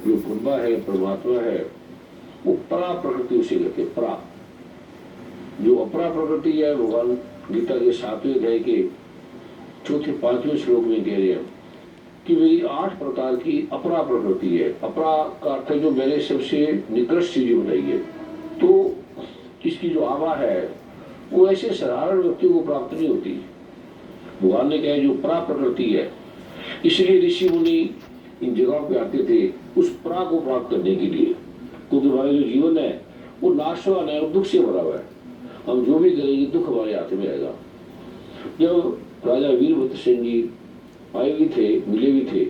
जो ब्रह्मा है, परमात्मा है, वो परा प्रकृति उसे कहते हैं। परा जो अपरा प्रकृति है, भगवान गीता के 7वें अध्याय के चौथे 5वें श्लोक में कह रहे हैं कि मेरी 8 प्रकार की अपरा प्रकृति है। अपरा का अर्थ जो मैंने सबसे निकृष्ट चीज बनाई है। तो इसकी जो आभा है वो ऐसे साधारण व्यक्तियों को प्राप्त नहीं होती। भगवान ने कहा जो परा प्रकृति है, इसलिए ऋषि मुनि इन जगहों पे आते थे उस परा को प्राप्त करने के लिए, क्योंकि हमारा जो जीवन है वो नाशवान है और दुख से भरा हुआ है। हम जो भी करेंगे दुख हमारे हाथ में आएगा। जब राजा वीरभद्र सिंह जी आए भी थे, मिले भी थे,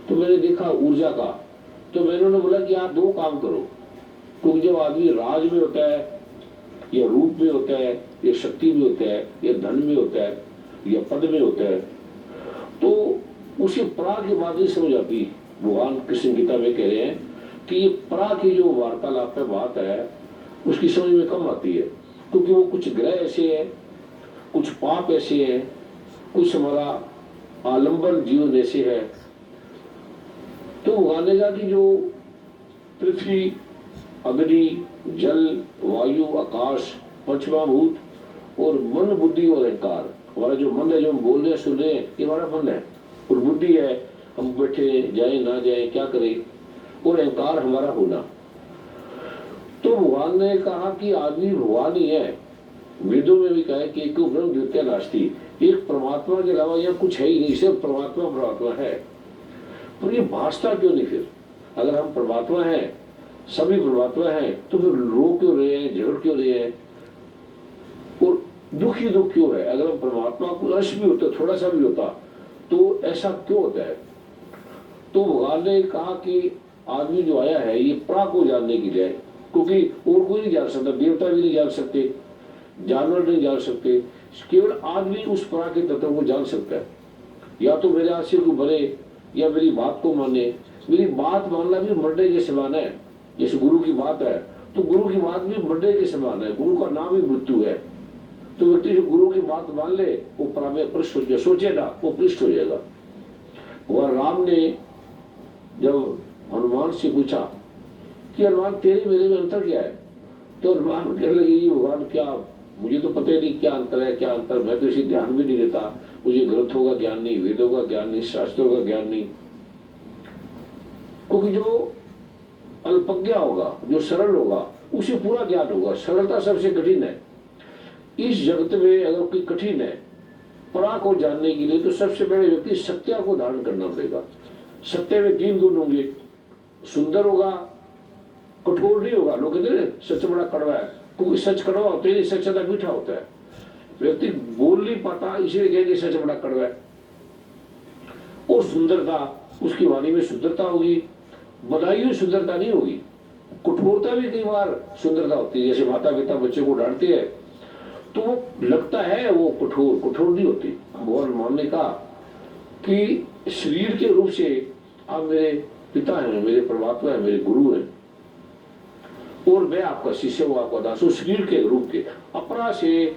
तो मैंने देखा ऊर्जा का, तो मैंने उन्हें बोला कि आप 2 काम करो, क्योंकि जब आदमी राज में होता है या रूप में होता है या शक्ति में होता है या धन में होता है या पद में होता है, तो उसे परा की बात नहीं समझ आती। भगवान कृष्ण गीता में कह रहे हैं कि ये परा की जो वार्तालाप पे बात है उसकी समझ में कम आती है, क्योंकि वो कुछ ग्रह ऐसे है, कुछ पाप ऐसे है, कुछ हमारा आलंबन जीवन ऐसे है। तो भगवान ने कहा कि जो पृथ्वी, अग्नि, जल, वायु, आकाश, पंचमहाभूत और मन, बुद्धि और अहंकार, हमारा जो मन है, जो हम बोल रहे हैं, सुन रहे हैं, ये हमारा मन है, और बुद्धि है, हम बैठे जाए ना जाए क्या करें, और अहंकार हमारा होना। तो भगवान ने कहा कि आदमी भगवान ही है। वेदों में भी कहा है कि एक ब्रह्म द्वितीय नास्ति, एक परमात्मा के अलावा यह कुछ है ही नहीं, सिर्फ परमात्मा परमात्मा है। पर ये भाषता क्यों नहीं फिर? अगर हम परमात्मा हैं, सभी परमात्मा हैं, तो फिर रो क्यों रहे हैं, झगड़ क्यों रहे हैं और दुख ही दुख क्यों है? अगर हम परमात्मा को अंश भी होता, थोड़ा सा भी होता, तो ऐसा क्यों होता है? तो भगवान ने कहा कि आदमी जो आया है ये परा को जानने के लिए, क्योंकि और कोई नहीं जान सकता, देवता भी नहीं जान सकते, जानवर नहीं जान सकते, केवल आदमी उस परा के तत्व को जान सकता है। या तो मेरे आशय को भरे या मेरी बात को माने। मेरी बात मानना भी मरने के समान है। जैसे गुरु की बात है तो गुरु की बात भी मरने के समान है, गुरु का नाम ही मृत्यु है। तो व्यक्ति जो गुरु की बात मान ले वो परा में पृष्ठ हो जाए, सोचे ना वो पृष्ठ हो जाएगा। वह राम ने जब हनुमान से पूछा कि हनुमान तेरे मेरे में अंतर क्या है, तो हनुमान कहने लगे भगवान क्या, मुझे तो पता ही नहीं क्या अंतर है, क्या अंतर, मैं तो इसे ध्यान भी नहीं देता, मुझे ग्रंथों का ज्ञान नहीं, वेदों का ज्ञान नहीं, शास्त्रों का ज्ञान नहीं। क्योंकि जो अल्पज्ञ होगा, जो सरल होगा, उसे पूरा ज्ञान होगा। सरलता सबसे कठिन है इस जगत में। अगर कोई कठिन है परा को जानने के लिए, तो सबसे पहले व्यक्ति सत्य को धारण करना पड़ेगा। सत्य में 3 गुण होंगे, सुंदर होगा, कठोर नहीं होगा। लोग कहते हैं सच बड़ा कड़वा है, क्योंकि सच कड़वा होता है, सच ज्यादा मीठा होता है। व्यक्ति बोल नहीं पाता इसलिए कहेंगे सच बड़ा कड़वा है। और सुंदरता, उसकी वाणी में शुद्धता होगी, बनाई हुई शुद्धता नहीं होगी। कठोरता भी कई बार सुंदरता होती है। जैसे माता पिता बच्चे को डांटते हैं तो वो लगता है वो कठोर, कठोर नहीं होती। भगवान मान ने कहा कि शरीर के रूप से आप मेरे पिता हैं, मेरे परमात्मा है, मेरे गुरु हैं, और मैं आपका शिष्य हूं, आपका दास हूं। शरीर के रूप के अपरा से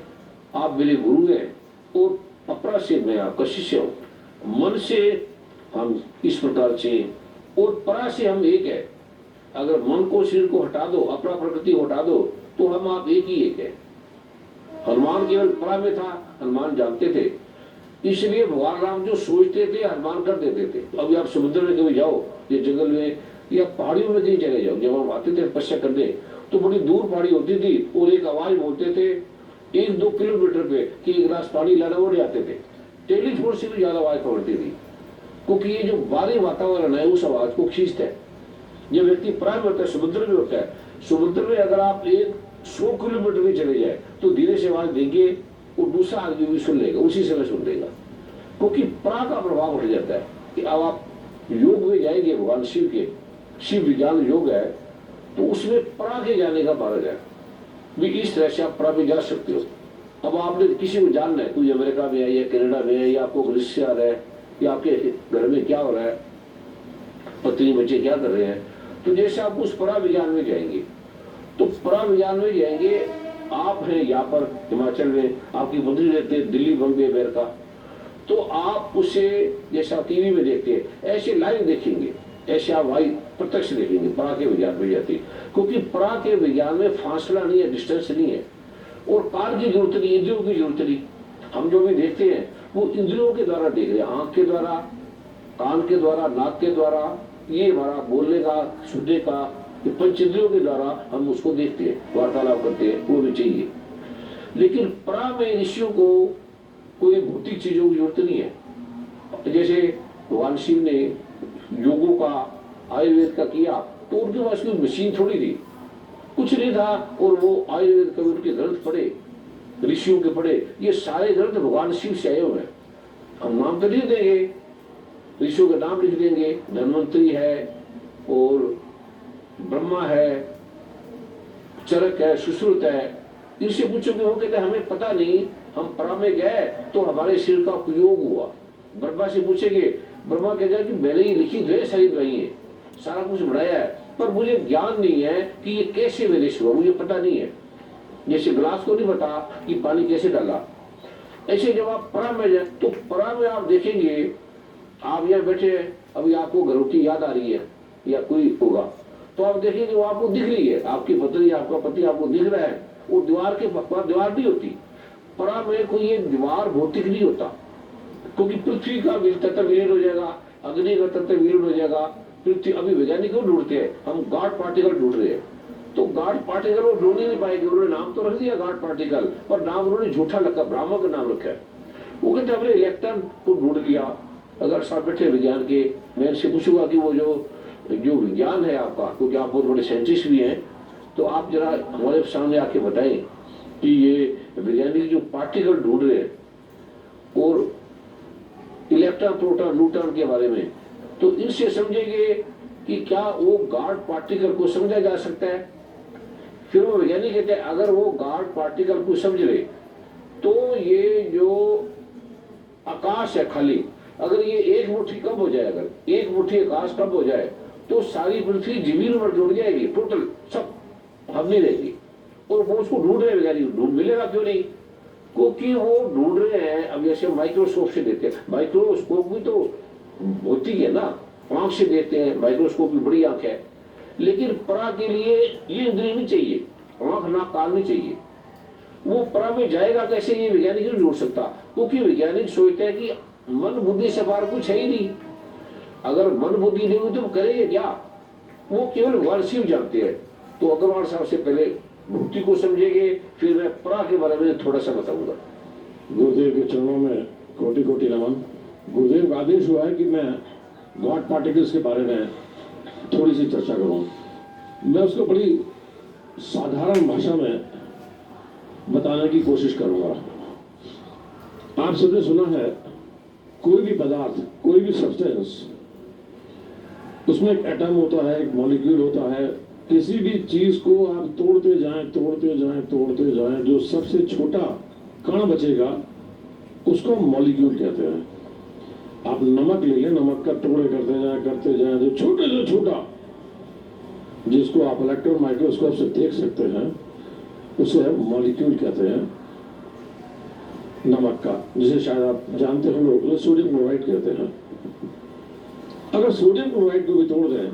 आप मेरे गुरु हैं और अपरा से मैं आपका शिष्य हूं। मन से हम इस प्रकार से और परा से हम एक है। अगर मन को, शरीर को हटा दो, अपरा प्रकृति को हटा दो, तो हम आप एक ही एक है। हनुमान केवल परा में था, हनुमान जानते थे, इसलिए भगवान राम जो सोचते थे हनुमान कर देते थे। अभी आप समुद्र में कभी जाओ, ये जंगल में या पहाड़ियों में कहीं चले जाओ, जब हम आते थे तपस्या करने, तो बड़ी दूर पहाड़ी होती थी और एक आवाज बोलते थे 1-2 किलोमीटर पे कि 1 गिलास पानी लाना, वो ले आते थे। टेलीफोन से भी ज्यादा आवाज पकड़ती थी, क्योंकि ये जो बाहरी वातावरण है उस आवाज को खींचता है। जब व्यक्ति प्राय होता है, समुद्र में होता है, समुद्र में अगर आप 100 किलोमीटर भी चले जाए तो धीरे से आवाज देंगे और दूसरा आदमी भी सुन लेगा, उसी समय सुन लेगा, क्योंकि परा का प्रभाव उठ जाता है। कि अब आप योग में जाएंगे, भगवान शिव के, शिव विज्ञान योग है, तो उसमें परा के जाने का मार्ग है भी। इस तरह से आप परा में जा सकते हो। अब आपने किसी को जानना है, कोई अमेरिका में है या कनाडा में है या आपको रिश्ते आ रहा है या आपके घर में क्या हो रहा है, पत्नी बच्चे क्या कर रहे हैं, तो जैसे आप उस परा विज्ञान में जाएंगे, तो परा विज्ञान में जाएंगे। आप हैं यहाँ पर हिमाचल में, आपकी बंधु रहते हैं दिल्ली, बम्बे, अमेरिका, तो आप उसे जैसा टीवी में देखते हैं ऐसे लाइव देखेंगे, ऐसे आप प्रत्यक्ष देखेंगे परा के विज्ञान में जाती, क्योंकि परा के विज्ञान में फासला नहीं है, डिस्टेंस नहीं है, और काल की जरूरत नहीं, इंद्रियों की जरूरत नहीं। हम जो भी देखते हैं वो इंद्रियों के द्वारा देख रहे हैं, आंख के द्वारा, कान के द्वारा, नाक के द्वारा, ये हमारा बोलने का, सुनने का, ये पंच इंद्रियों के द्वारा हम उसको देखते हैं, वार्तालाप करते हैं, वो भी चाहिए। लेकिन परा में ऋषियों को कोई भौतिक चीजों की जरूरत नहीं है। जैसे भगवान शिव ने योगों का, आयुर्वेद का किया, तो उनके पास कोई मशीन थोड़ी थी, कुछ नहीं था, और वो आयुर्वेद के उनके ग्रंथ पढ़े, ऋषियों के पढ़े, ये सारे ग्रंथ भगवान शिव से आए हुए हैं। हम नाम तो लिख देंगे, ऋषियों के नाम लिख देंगे, धन्वंतरी है और ब्रह्मा है, चरक है, सुश्रुत है। इनसे पूछोगे वो कहते हमें पता नहीं, हम परा में गए तो हमारे शरीर का उपयोग हुआ। ब्रह्मा से पूछेंगे, ब्रह्मा कहेगा कि मैंने ये लिखी दो सारी दवाइयां, सारा कुछ बढ़ाया है, पर मुझे ज्ञान नहीं है कि ये कैसे विदेश हुआ, मुझे पता नहीं है। जैसे गिलास को नहीं पता कि पानी कैसे डाला, ऐसे जब आप परा में जाए तो परा में आप देखेंगे, आप यहाँ बैठे हैं, अभी आपको घरों की याद आ रही है या कोई होगा, तो आप देखेंगे वो आपको दिख रही है, आपकी पत्नी, आपका पति आपको दिख रहा है, वो दीवार के पास दीवार नहीं होती। परा में कोई ये दीवार भौतिक नहीं होता, क्योंकि पृथ्वी का तत्व विलीन हो जाएगा, अग्नि का तत्व विलीन हो जाएगा। पृथ्वी, अभी वैज्ञानिक क्यों ढूंढते हैं, हम गॉड पार्टिकल ढूंढ रहे हैं, तो गॉड पार्टिकल वो ढूंढ ही नहीं पाएंगे। उन्होंने नाम तो रख दिया गॉड पार्टिकल, पर नाम उन्होंने झूठा रखा, ब्राह्मण का नाम रखा है। वो कहते हमने इलेक्ट्रॉन को ढूंढ लिया। अगर साथ बैठे विज्ञान के, मैं इनसे पूछूंगा कि वो जो विज्ञान है आपका, क्योंकि आप बहुत बड़े साइंटिस्ट भी हैं, तो आप जरा हमारे सामने आके बताएं कि ये वैज्ञानिक जो पार्टिकल ढूंढ रहे हैं और इलेक्ट्रॉन, प्रोटॉन, न्यूट्रॉन के बारे में, तो इनसे समझेंगे कि क्या वो गॉड पार्टिकल को समझा जा सकता है। फिर वो वैज्ञानिक कहते हैं अगर वो गॉड पार्टिकल को समझ रहे तो ये जो आकाश है खाली, अगर ये एक मुट्ठी कम हो जाए, अगर एक मुट्ठी आकाश कम हो जाए तो सारी पृथ्वी जमीन पर जुड़ जाएगी, टोटल सब, हम नहीं रहेगी। और वो उसको ढूंढ रहे वैज्ञानिक, ढूंढ मिलेगा क्यों नहीं, क्योंकि वो ढूंढ रहे हैं। अब जैसे माइक्रोस्कोप से देखते हैं, माइक्रोस्कोप भी तो भौतिक है ना, आंख से देखते हैं, माइक्रोस्कोप की बड़ी आंख है, लेकिन परा के लिए ये इंद्रिय नहीं चाहिए, आंख नाक कान नहीं चाहिए। वो परा में जाएगा कैसे, ये वैज्ञानिक नहीं ढूंढ सकता, क्योंकि वैज्ञानिक सोचते हैं कि मन बुद्धि से बाहर कुछ है ही नहीं। अगर मन बुद्धि नहीं हुई तो करेंगे क्या, वो केवल भगवान शिव जानते हैं। तो अग्रवाल साहब से पहले भक्ति को समझेंगे, फिर मैं परा के बारे में थोड़ा सा बताऊंगा। गुरुदेव के चरणों में कोटि कोटि नमन। गुरुदेव का आदेश हुआ है कि मैं गॉड पार्टिकल्स के बारे में थोड़ी सी चर्चा करूं। मैं उसको बड़ी साधारण भाषा में बताने की कोशिश करूंगा। आप सबने सुना है, कोई भी पदार्थ, कोई भी सब्सटेंस, उसमें एक एटम होता है, एक मॉलिक्यूल होता है। किसी भी चीज को आप तोड़ते जाएं, तोड़ते जाएं, तोड़ते जाएं, जो सबसे छोटा कण बचेगा उसको मॉलिक्यूल कहते हैं। आप नमक ले लें, नमक का टुकड़े करते जाएं, जो छोटे से छोटा, जिसको आप इलेक्ट्रॉन माइक्रोस्कोप से देख सकते हैं, उसे मॉलिक्यूल कहते हैं। नमक का, जिसे शायद आप जानते हो लोग, सोडियम क्लोराइड कहते हैं। अगर सोडियम क्लोराइड को भी तोड़ दें,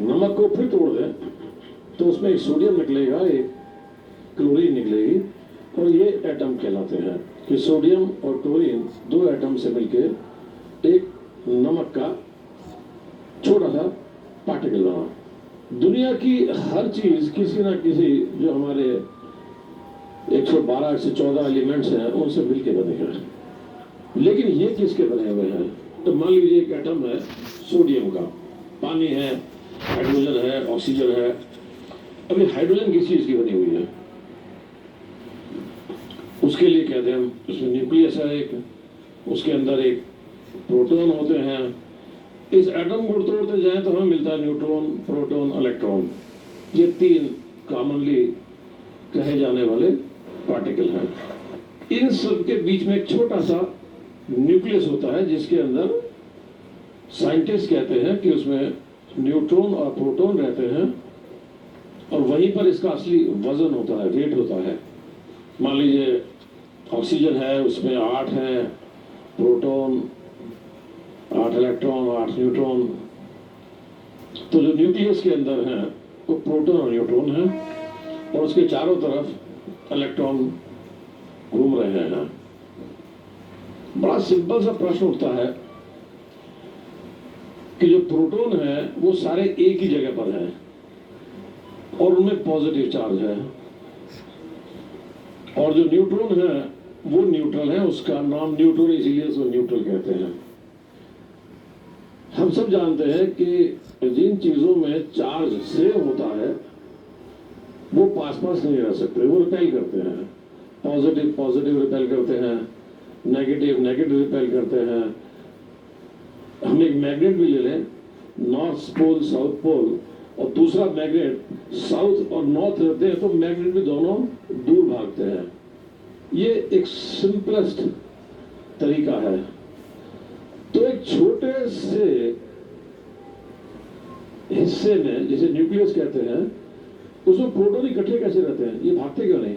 नमक को फिर तोड़ दें, तो उसमें एक सोडियम निकलेगा, एक क्लोरीन निकलेगी, और ये एटम कहलाते हैं कि सोडियम और क्लोरीन दो एटम से मिलकर एक नमक का छोटा सा पार्टिकल बना। दुनिया की हर चीज किसी ना किसी, जो हमारे 112 से 14 एलिमेंट्स हैं, उनसे मिलकर बने हैं। लेकिन ये किसके बने हुए हैं? तो मान लीजिए एक एटम है सोडियम का, पानी है, हाइड्रोजन है, ऑक्सीजन है। अभी हाइड्रोजन किस चीज की बनी हुई है? उसके लिए कहते हैं, उसमें न्यूक्लियस है एक, उसके अंदर एक प्रोटॉन होते हैं। इस एटम को तोड़ते जाए तो हमें मिलता है न्यूट्रॉन, प्रोटॉन, इलेक्ट्रॉन। ये तीन कॉमनली कहे जाने वाले पार्टिकल हैं। इन सब के बीच में एक छोटा सा न्यूक्लियस होता है, जिसके अंदर साइंटिस्ट कहते हैं कि उसमें न्यूट्रॉन और प्रोटॉन रहते हैं, और वहीं पर इसका असली वजन होता है, वेट होता है। मान लीजिए ऑक्सीजन है, उसमें 8 है प्रोटॉन, 8 इलेक्ट्रॉन, 8 न्यूट्रॉन। तो जो न्यूक्लियस के अंदर है वो प्रोटॉन और न्यूट्रॉन है और उसके चारों तरफ इलेक्ट्रॉन घूम रहे हैं। बड़ा सिंपल सा प्रश्न उठता है कि जो प्रोटॉन है वो सारे एक ही जगह पर है और उनमें पॉजिटिव चार्ज है, और जो न्यूट्रॉन है वो न्यूट्रल है, उसका नाम न्यूट्रॉन इसीलिए उसको न्यूट्रल कहते हैं। हम सब जानते हैं कि जिन चीजों में चार्ज सेम होता है वो पास पास नहीं रह सकते, वो रिपेल करते हैं। पॉजिटिव पॉजिटिव रिपेल करते हैं, नेगेटिव नेगेटिव रिपेल करते हैं। हम एक मैग्नेट भी ले लें, नॉर्थ पोल साउथ पोल, और दूसरा मैग्नेट साउथ और नॉर्थ रहते हैं तो मैग्नेट भी दोनों दूर भागते हैं। ये एक सिंपलेस्ट तरीका है। तो एक छोटे से हिस्से में, जिसे न्यूक्लियस कहते हैं, उसमें प्रोटॉन इकट्ठे कैसे रहते हैं? ये भागते क्यों नहीं?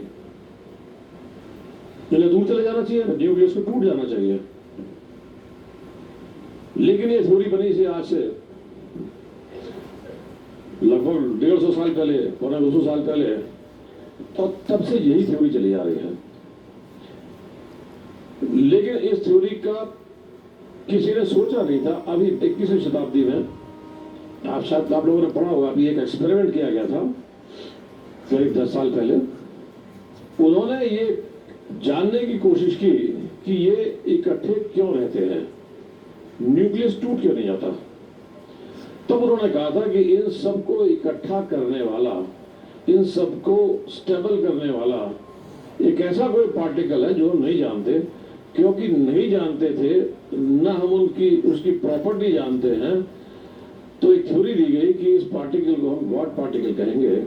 इन्हें दूर चले जाना चाहिए, न्यूक्लियस को टूट जाना चाहिए। लेकिन ये थ्योरी बनी थी आज से लगभग 150 साल पहले, पौने 200 साल पहले, और तब से यही थ्योरी चली आ रही है। लेकिन इस थ्योरी का किसी ने सोचा नहीं था। अभी 21वीं शताब्दी में आप लोगों ने पढ़ा होगा, अभी एक एक्सपेरिमेंट किया गया था करीब 10 साल पहले। उन्होंने ये जानने की कोशिश की कि ये इकट्ठे क्यों रहते हैं, न्यूक्लियस टूट क्यों नहीं जाता। तब उन्होंने कहा था कि इन सबको इकट्ठा करने वाला, इन सबको स्टेबल करने वाला एक ऐसा कोई पार्टिकल है जो नहीं जानते, क्योंकि नहीं जानते थे, न हम उसकी प्रॉपर्टी जानते हैं। तो एक थ्योरी दी गई कि इस पार्टिकल को हम गॉड पार्टिकल कहेंगे,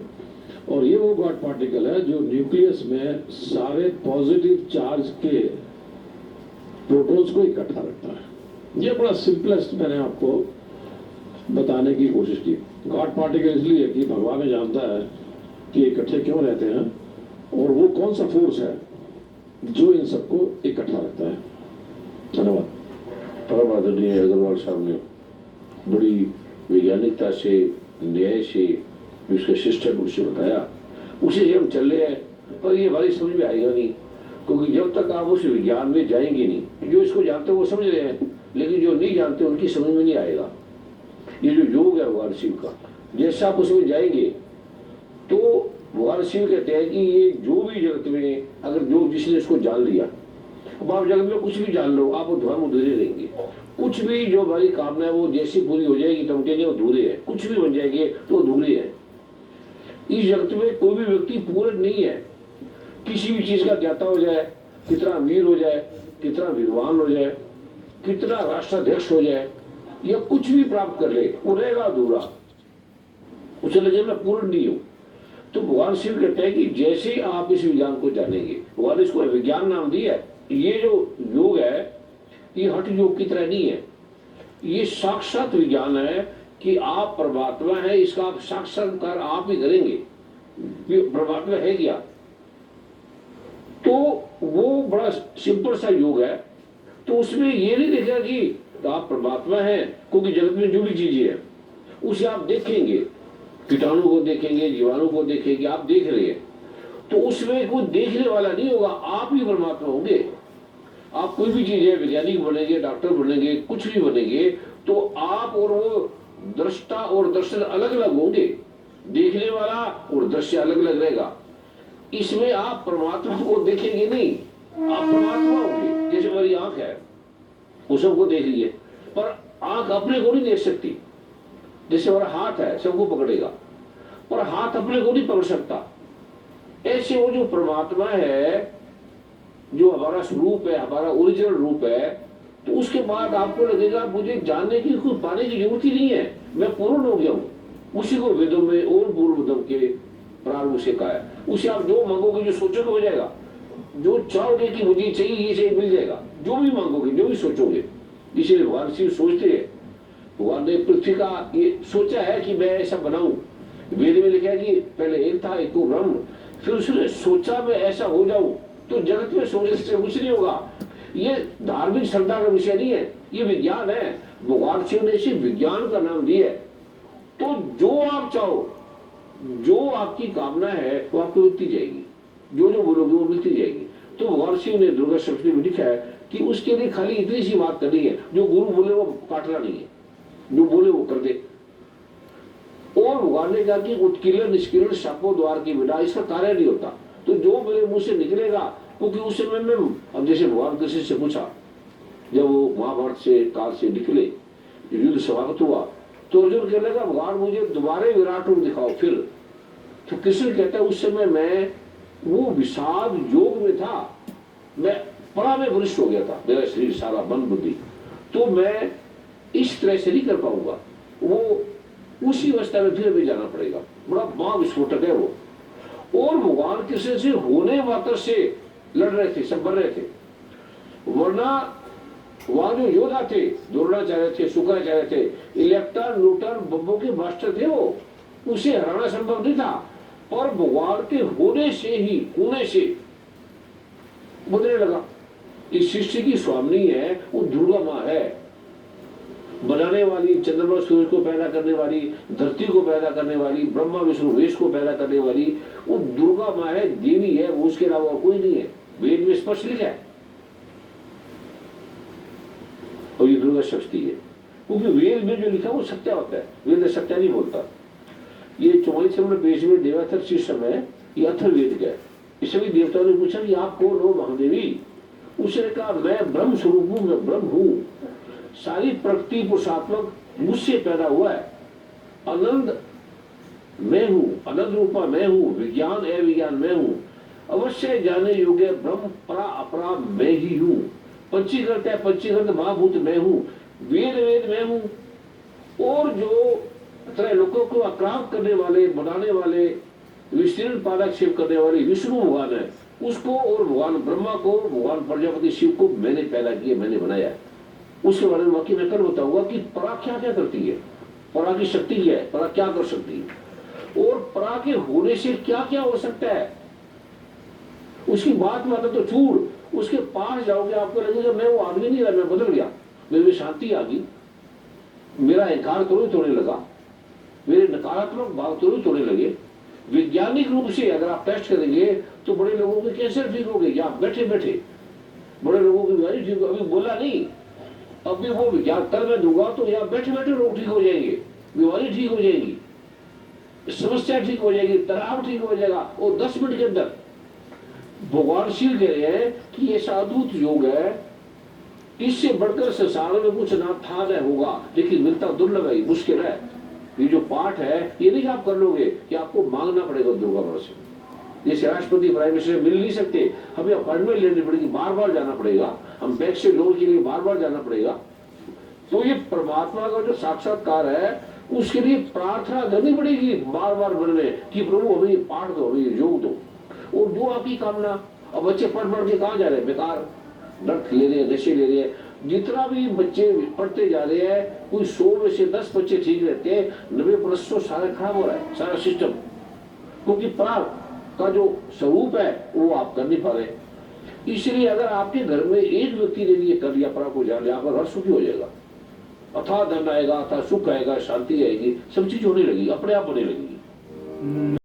और ये वो गॉड पार्टिकल है जो न्यूक्लियस में सारे पॉजिटिव चार्ज के प्रोटॉन्स को इकट्ठा रखता है। ये बड़ा सिंपलेस्ट मैंने आपको बताने की कोशिश की। गॉड पार्टिकल इसलिए कि भगवान जानता है कि इकट्ठे क्यों रहते हैं और वो कौन सा फोर्स है जो इन सबको इकट्ठा रखता है। धन्यवाद। परम आदरणीय अग्रवाल साहब ने बड़ी वैज्ञानिकता से, न्याय से, उसके शिष्ट रूप से बताया, उसी से हम चल रहे हैं। पर ये हमारी समझ में आएगा नहीं, क्योंकि जब तक आप उस विज्ञान में जाएंगे नहीं। जो इसको जानते हैं वो समझ रहे हैं, लेकिन जो नहीं जानते उनकी समझ में नहीं आएगा। ये जो योग है भगवान शिव का, जैसे आप उसमें जाएंगे तो भगवान शिव कहते हैं कि ये जो भी जगत में, अगर जो जिसने इसको जान लिया, अब आप जगत में कुछ भी जान लो, आप धर्म अधूरे रहेंगे। कुछ भी जो हमारी कामना है वो जैसी पूरी हो जाएगी तो हम कहेंगे अधूरे है, कुछ भी बन जाएंगे तो अधूरे है। इस जगत में कोई भी व्यक्ति पूर्ण नहीं है। किसी भी चीज का ज्ञाता हो जाए, कितना अमीर हो जाए, कितना विद्वान हो जाए, कितना राष्ट्राध्यक्ष हो जाए, या कुछ भी प्राप्त कर ले, वो रहेगा अधूरा, उसे लगे मैं पूर्ण नहीं हूं। तो भगवान शिव कहते हैं कि जैसे आप इस विज्ञान को जानेंगे, भगवान इसको विज्ञान नाम दिया है। ये जो योग है ये हठ योग की तरह नहीं है, ये साक्षात विज्ञान है कि आप परमात्मा है, इसका आप साक्षात्कार आप ही करेंगे। परमात्मा है क्या, तो वो बड़ा सिंपल सा योग है। तो उसमें ये नहीं देखा कि आप परमात्मा है, क्योंकि जगत में जो भी चीजें है उसे आप देखेंगे, कीटाणु को देखेंगे, जीवाणु को देखेंगे, आप देख रहे हैं, तो उसमें कोई देखने वाला नहीं होगा, आप ही परमात्मा होंगे। आप कोई भी चीज है, वैज्ञानिक बनेंगे, डॉक्टर बनेंगे, कुछ भी बनेंगे, तो आप और वो दृष्टा और दर्शन अलग अलग होंगे, देखने वाला और दृश्य अलग अलग रहेगा। इसमें आप परमात्मा को देखेंगे नहीं, आप परमात्मा होंगे। जैसे हमारी आंख है, वो सबको देख लिए, पर आंख अपने को नहीं देख सकती। जैसे हमारा हाथ है, सबको पकड़ेगा, पर हाथ अपने को नहीं पकड़ सकता। ऐसे वो जो परमात्मा है, जो हमारा स्वरूप है, हमारा ओरिजिनल रूप है, तो उसके बाद आपको लगेगा मुझे जानने की, कुछ पाने की जरूरत ही नहीं है, मैं पूर्ण हो गया हूं। उसी को वेदों में और पूर्वोत्तम के प्रारंभ से कहा है। उसे आप जो मांगोगे, जो सोचोगे हो जाएगा। जो चाहोगे कि मुझे चाहिए, ये चाहिए, मिल जाएगा। जो भी मांगोगे, जो भी सोचोगे। इसीलिए भगवान शिव सोचते हैं, भगवान ने पृथ्वी का ये सोचा है कि मैं ऐसा बनाऊं। वेद में लिखा है कि पहले एक था, एक को ब्रह्म, फिर उसने सोचा मैं ऐसा हो जाऊं। तो जगत में सोचने से कुछ नहीं होगा। ये धार्मिक श्रद्धा का विषय नहीं है, ये विज्ञान है। भगवान शिव ने इसे विज्ञान का नाम दिया है। तो जो आप चाहो, जो आपकी कामना है वो आपको मिलती जाएगी, जो जो बोलोगे वो मिलती जाएगी। तो भगवान शिव ने दुर्गा सप्तमी में लिखा है कि उसके लिए खाली इतनी सी बात करनी है, जो गुरु बोले वो काटना नहीं है, जो बोले वो कर दे। और भगवान ने कहा कि उत्कीर्ण निष्कीर्ण शापों द्वार के बिना इसका कार्य नहीं होता। तो जो मेरे मुंह से निकलेगा, क्योंकि उस समय में अब जैसे भगवान कृष्ण से पूछा, जब वो महाभारत से काल से निकले, युद्ध समाप्त हुआ, तो अर्जुन कहने लगा भगवान मुझे दोबारा विराट रूप दिखाओ फिर। तो कृष्ण कहता है उस समय मैं वो विषाद योग में था, मैं बड़ा में वरिष्ठ हो गया था, मेरा शरीर सारा मन बुद्धि, तो मैं इस तरह से नहीं कर पाऊंगा। वो उसी अवस्था में फिर भी जाना पड़ेगा, बड़ा महाविस्फोटक है वो। और भगवान कृष्ण से होने मात्र से लड़ रहे थे, सब मर रहे थे, वरना वहां जो योद्धा थे, द्रोणाचार्य थे, शुक्राचार्य थे, इलेक्टर नोटर बब्बों के मास्टर थे, वो उसे हराना संभव नहीं था। पर भगवान के होने से ही, होने से बदलने लगा। इस सृष्टि की स्वामी है वो दुर्गा माँ है, बनाने वाली, चंद्रमा सूरज को पैदा करने वाली, धरती को पैदा करने वाली, ब्रह्मा विष्णु वेश को पैदा करने वाली वो दुर्गा माँ है, देवी है, वो उसके अलावा कोई नहीं है। वेद में स्पष्ट लिखा है। और ये दुर्गा शक्ति है, क्योंकि वेद में जो लिखा वो सत्य होता है, वेद सत्य नहीं बोलता। ये 44 नंबर पेज में देवाथर शीर्षम है, ये अथर्ववेद का है। इस सभी देवताओं ने पूछा कि आप कौन हो महादेवी? उसने कहा मैं ब्रह्म स्वरूप हूं, मैं ब्रह्म हूं, सारी प्रकृति पुरुषात्मक मुझसे पैदा हुआ है, आनंद मैं हूं, आनंद रूपा मैं हूं, विज्ञान अविज्ञान मैं हूं, अवश्य जाने योग्य ब्रह्म परा अपरा मैं ही हूं, पंचीकृत है पंचीकृत महाभूत मैं हूं, वेद वेद मैं हूं। और जो त्रैलोकों को आक्रांत करने वाले, बनाने वाले, विस्तीर्ण पादक्षेप करने वाले विष्णु भगवान है, उसको और भगवान ब्रह्मा को, भगवान प्रजापति शिव को मैंने पैदा किया, मैंने बनाया। उसके बारे में वाकई मैं कल बताऊंगा कि परा क्या क्या करती है, परा की शक्ति क्या है, परा क्या कर सकती है, और परा के होने से क्या क्या हो सकता है। उसकी बात मानो तो चूड़, उसके पास जाओगे आपको लगेगा मैं वो आदमी नहीं रहा, मैं बदल गया, मेरे में शांति आ गई, मेरा अहंकार तोड़ने लगा, मेरे नकारात्मक भाव तोड़ने लगे। वैज्ञानिक रूप से अगर आप टेस्ट करेंगे तो बड़े लोगों के कैंसर ठीक हो गए, या बैठे बैठे बड़े लोगों की बीमारी ठीक हो, अभी बोला नहीं, अभी वो विज्ञान कल मैं दूंगा तो यहाँ बैठे बैठे लोग ठीक हो जाएंगे, बीमारी ठीक हो जाएगी, समस्या ठीक हो जाएगी, तनाव ठीक हो जाएगा, और 10 मिनट के अंदर। भगवान शिव कह रहे हैं कि ये अद्भुत योग है, इससे बढ़कर संसार में कुछ ना था न होगा, लेकिन मिलता दुर्लभ है, मुश्किल है। ये जो पाठ है ये नहीं आप कर लोगे कि आपको मांगना पड़ेगा दुर्गा माँ से, जैसे राष्ट्रपति प्राइम मिनिस्टर मिल नहीं सकते, हमें अपॉइंटमेंट लेनी पड़ेगी, बार बार जाना पड़ेगा, हम बैंक से लोन के लिए बार बार जाना पड़ेगा। तो ये परमात्मा का जो साक्षात्कार है उसके लिए प्रार्थना करनी पड़ेगी बार बार मन में कि प्रभु हमें पाठ दो, हमें योग दो। और जो आपकी कामना, अब बच्चे पढ़ के कहाँ जा रहे हैं, बेकार ड्रग्स ले रहे हैं, नशे ले रहे हैं। जितना भी बच्चे पढ़ते जा रहे हैं, कोई 100 में से 10 बच्चे ठीक रहते हैं, 90% सारा खराब हो रहा है, सारा सिस्टम, क्योंकि प्राण का जो स्वरूप है वो आप कर नहीं पा रहे। इसलिए अगर आपके घर में एक व्यक्ति ने ये कर लिया, परा को जान लिया, आपका घर सुखी हो जाएगा, अथाह धन आएगा, अथाह सुख आएगा, शांति आएगी, सब चीज होने लगेगी, अपने आप होने लगेगी।